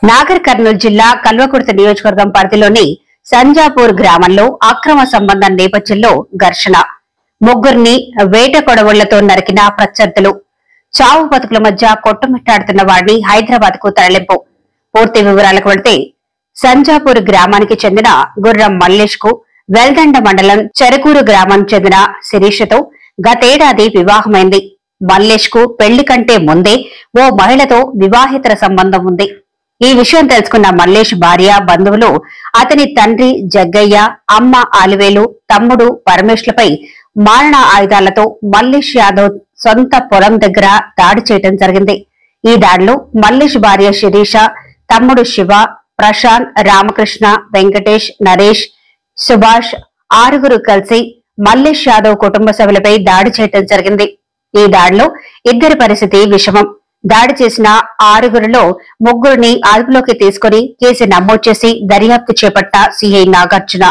నాగర్ కర్నూలు జిల్లా కల్వకుర్తి నియోజకవర్గం పరిధిలోని సంజాపూర్ గ్రామంలో అక్రమ సంబంధం నేపథ్యంలో ఘర్షణ, ముగ్గురిని వేట కొడవళ్లతో నరికిన ప్రత్యర్థులు, చావు బతుకుల మధ్య కొట్టుమిట్టాడుతున్న వారిని హైదరాబాద్ కు తరలింపు. పూర్తి వివరాలకు వెళ్తే సంజాపూర్ గ్రామానికి చెందిన గుర్రం మల్లేష్ కు వెల్దండ మండలం చెరకూరు గ్రామం చెందిన శిరీషతో గతేడాది వివాహమైంది. మల్లేష్ కు పెళ్లి కంటే ముందే ఓ మహిళతో వివాహేతర సంబంధం ఉంది. ఈ విషయం తెలుసుకున్న మల్లేష్ భార్య, బంధువులు అతని తండ్రి జగ్గయ్య, అమ్మ ఆలివేలు, తమ్ముడు పరమేశ్లపై మారణ ఆయుధాలతో మల్లేష్ యాదవ్ సొంత పొలం దగ్గర దాడి చేయడం జరిగింది. ఈ దాడిలో మల్లేష్ భార్య శిరీష, తమ్ముడు శివ, ప్రశాంత్, రామకృష్ణ, వెంకటేష్, నరేష్, సుభాష్ ఆరుగురు కలిసి మల్లేష్ యాదవ్ కుటుంబ సభ్యులపై దాడి చేయడం జరిగింది. ఈ దాడిలో ఇద్దరి పరిస్థితి విషమం. దాడి చేసిన ఆరుగురిలో ముగ్గురిని అదుపులోకి తీసుకుని కేసు నమోదు చేసి దర్యాప్తు చేపట్ట సిఐ నాగార్జున.